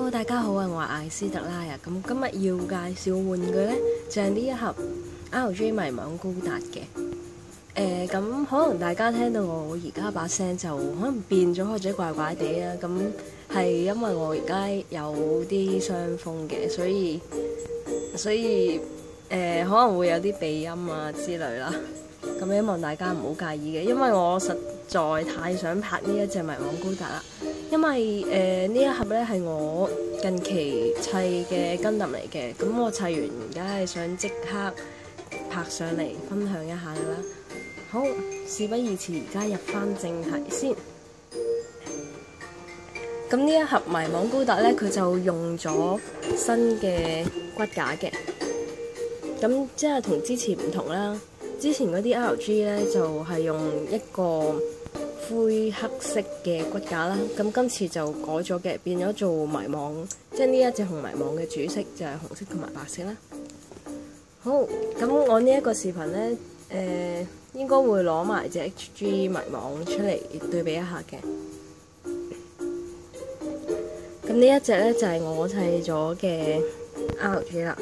Hello， 大家好啊！我係艾斯特拉啊。咁今日要介紹玩具呢，就係呢一盒 RJ 迷網高達嘅。咁可能大家聽到我而家把聲就可能變咗或者怪怪地啊。咁係因為我而家有啲傷風嘅，所以可能會有啲鼻音啊之類啦。咁希望大家唔好介意嘅，因為我實在太想拍呢一隻迷網高達啦。因為呢一盒咧係我近期砌嘅Gundam嚟嘅，咁我砌完梗係想即刻拍上嚟分享一下噶啦。好，事不宜遲，而家入翻正題先。咁呢一盒迷網高達咧，佢就用咗新嘅骨架嘅，咁即係同之前唔同啦。之前嗰啲 RG 咧就係用一個灰黑色嘅骨架啦，咁今次就改咗嘅，變咗做迷網，即係呢一隻紅迷網嘅主色就係紅色同埋白色啦。好，咁我呢一個視頻呢，應該會攞埋隻 HG 迷網出嚟對比一下嘅。咁呢一隻呢，就係我砌咗嘅 RG 啦。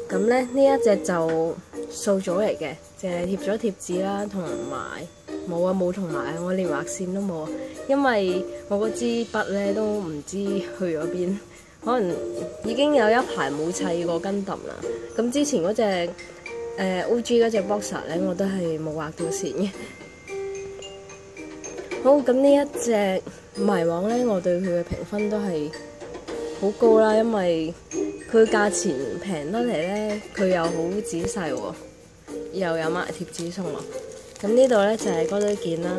咁咧呢一隻就素組嚟嘅，淨係貼咗貼紙啦，同埋冇同埋我連畫線都冇啊，因為我嗰支筆咧都唔知去咗邊，可能已經有一排冇砌過Gundam啦。咁之前嗰隻OG 嗰隻 Boxer 咧，我都係冇畫到線嘅。好，咁呢一隻迷網咧，我對佢嘅評分都係好高啦，因為佢價錢平得嚟咧，佢又好仔細喎，又有埋貼紙送喎。咁呢度咧就係嗰堆件啦，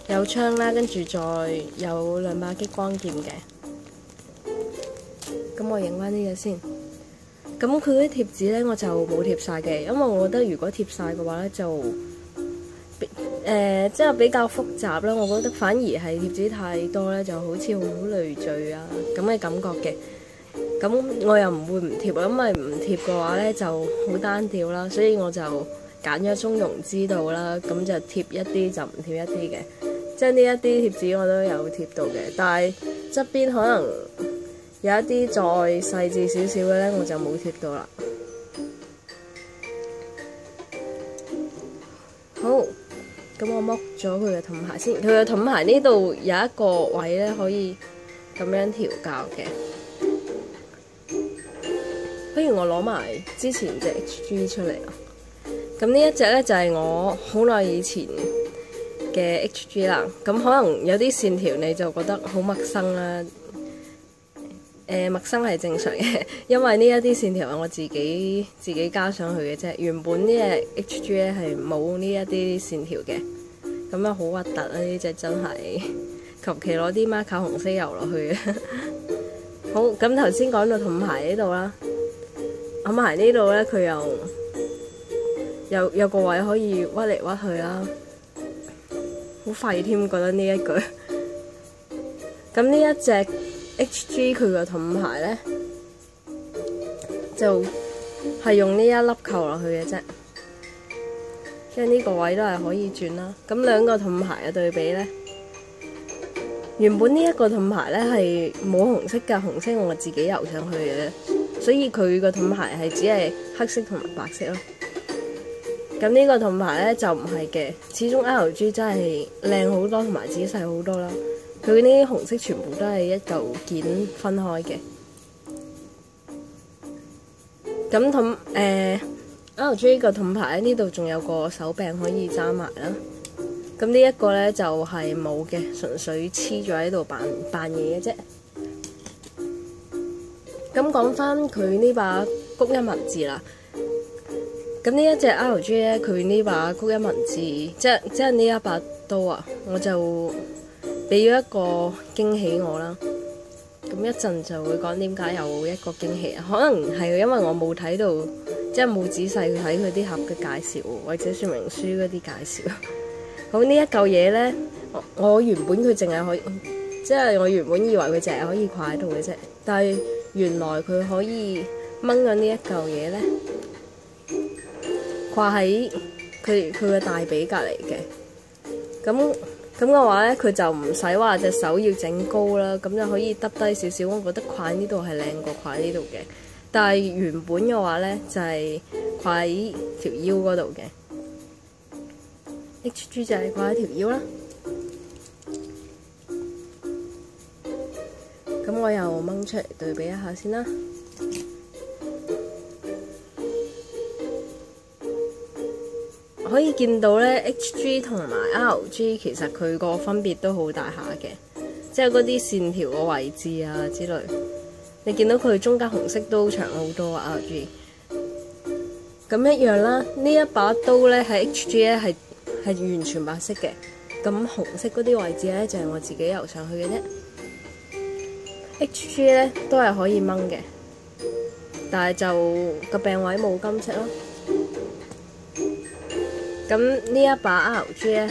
有槍啦，跟住再有2把激光劍嘅。咁我影翻呢個先。咁佢啲貼紙咧我就冇貼晒嘅，因為我覺得如果貼晒嘅話咧就即係比較複雜啦。我覺得反而係貼紙太多咧，就好似好累贅啊咁嘅感覺嘅。咁我又唔會唔貼，因為唔貼嘅話咧就好單調啦，所以我就揀咗中庸之道啦。咁就貼一啲就唔貼一啲嘅，即係呢一啲貼紙我都有貼到嘅，但係側邊可能有一啲再細緻少少嘅咧，我就冇貼到啦。好，咁我剝咗佢嘅盾牌先。佢嘅盾牌呢度有一個位咧可以咁樣調校嘅。不如我攞埋之前隻 HG 出嚟啊！咁呢一隻咧就係我好耐以前嘅 HG 啦。咁可能有啲線條你就覺得好陌生啦。陌生係正常嘅，因為呢一啲線條係我自己加上去嘅啫。原本呢隻 HG 咧係冇呢一啲線條嘅，咁啊好核突啊！呢隻真係求其攞啲 marker 紅色油落去嘅。好，咁頭先講到盾牌呢度啦。咁埋呢度咧，佢又有個位可以屈嚟屈去啦，好廢添，覺得呢一句。咁呢一隻 HG 佢個盾牌咧，就係用呢一粒扣落去嘅啫，即係呢個位都係可以轉啦。咁兩個盾牌嘅對比咧，原本呢一個盾牌咧係冇紅色㗎，紅色我自己油上去嘅。所以佢個盾牌係只係黑色同埋白色咯。咁呢個盾牌咧就唔係嘅，始終 RG 真係靚好多同埋仔細好多啦。佢呢啲紅色全部都係一嚿件分開嘅。咁RG 個盾牌呢度仲有個手柄可以揸埋啦。咁呢一個咧就係冇嘅，純粹黐咗喺度扮嘢嘅啫。咁講翻佢呢把谷一文字啦，咁呢一隻 RG 咧，佢呢把谷一文字，即係呢一把刀啊，我就俾咗一個驚喜我啦。咁一陣就會講點解有一個驚喜啊？可能係因為我冇睇到，即係冇仔細去睇佢啲盒嘅介紹或者說明書嗰啲介紹。好，呢一嚿嘢咧，我原本佢淨係可以，即係我原本以為佢淨係可以掛喺度嘅啫，但係原來佢可以掹緊呢一嚿嘢咧，掛喺佢嘅大髀隔離嘅。咁咁嘅話咧，佢就唔使話隻手要整高啦，咁就可以耷低少少。我覺得掛喺呢度係靚過掛喺呢度嘅，但係原本嘅話咧就係掛喺條腰嗰度嘅。HG 就係掛喺條腰啦。咁我又掹出嚟對比一下先啦。可以見到咧 ，HG 同埋 RG 其實佢個分別都好大下嘅，即係嗰啲線條個位置啊之類。你見到佢中間紅色都長好多啊 RG。咁一樣啦，呢一把刀咧喺 HG 咧係完全白色嘅，咁紅色嗰啲位置咧就係我自己油上去嘅啫。HG 咧都係可以掹嘅，但係就個柄位冇金色咯。咁呢一把 RG 咧，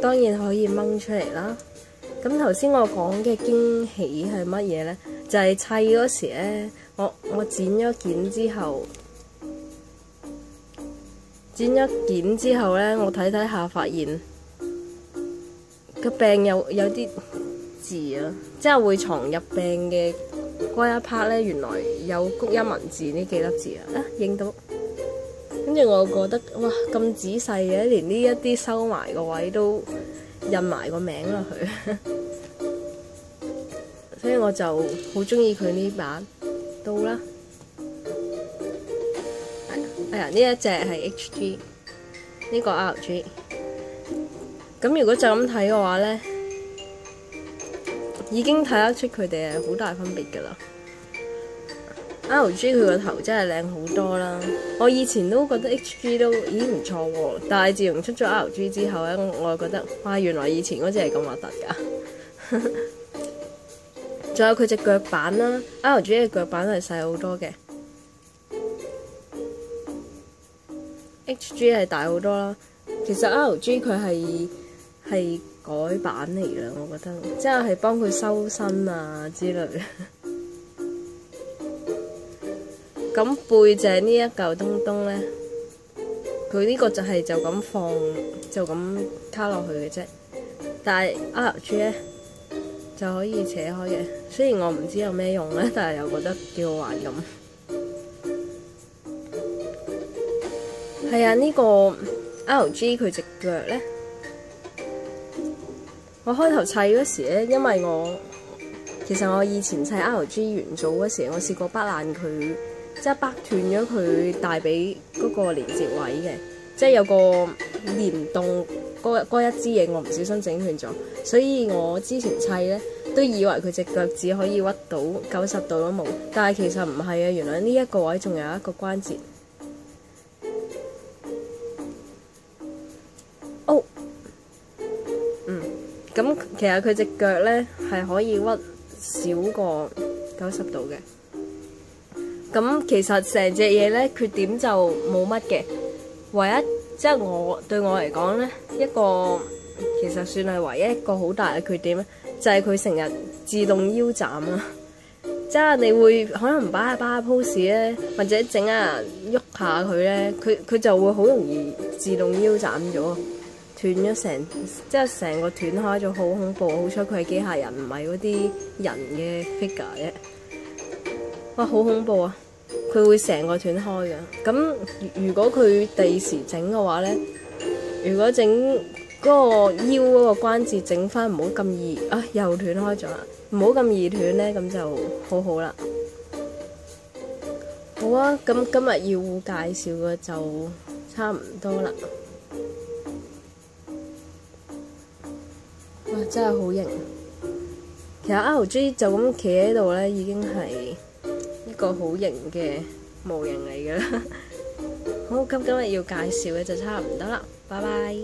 當然可以掹出嚟啦。咁頭先我講嘅驚喜係乜嘢咧？就係砌嗰時咧，我剪咗件之後咧，我睇睇下發現個柄有啲字啊，即係會藏入柄嘅嗰一 part 咧，原來有谷音文字呢幾粒字啊，影到。跟住我覺得哇，咁仔細嘅，連呢一啲收埋個位都印埋個名落去，所以我就好中意佢呢把刀啦。哎呀，呢一隻係 HG， 呢個 RG。咁如果就咁睇嘅話咧，已經睇得出佢哋係好大分別㗎啦。RG 佢個頭真係靚好多啦，我以前都覺得 HG 都已經唔錯喎，但係自從出咗 RG 之後咧，我就覺得哇，原來以前嗰隻係咁核突㗎。仲有佢隻腳板啦，RG 嘅腳板係細好多嘅，HG 係大好多啦。其實 RG 佢係改版嚟啦，我覺得，即係幫佢修身啊之類。咁背脊呢一嚿東東咧，佢呢個就係就咁放，就咁卡落去嘅啫。但係 RG 咧就可以扯開嘅，雖然我唔知有咩用咧，但係又覺得幾好玩咁。係啊，呢個 RG 佢隻腳咧，我開頭砌嗰時咧，因為其實我以前砌 RG 元祖嗰時，我試過掰爛佢。即係掰斷咗佢大髀嗰個連接位嘅，即係有個連動嗰一支嘢，我唔小心整斷咗，所以我之前砌咧都以為佢隻腳趾可以屈到90度都冇，但係其實唔係啊，原來呢一個位仲有一個關節。哦，咁其實佢隻腳咧係可以屈少過90度嘅。咁其實成隻嘢咧缺點就冇乜嘅，唯一即係對我嚟講咧，一個其實算係唯一一個好大嘅缺點咧，就係佢成日自動腰斬啊！即係你會可能擺下 pose 咧，或者整下喐下佢咧，佢就會好容易自動腰斬咗，斷咗即係成個斷開咗，好恐怖！好彩佢係機械人，唔係嗰啲人嘅 figure 啫。哇，好恐怖啊！佢會成個斷開㗎。咁如果佢第時整嘅話咧，如果整嗰個腰嗰個關節整翻唔好咁易啊，又斷開咗啦，唔好咁易斷咧，咁就好好啦。好啊，咁今日要介紹嘅就差唔多啦。哇，真係好型！其實 RG 就咁企喺度咧，已經係一個好型嘅模型嚟㗎啦。好，今日要介紹嘅就差唔多啦，拜拜。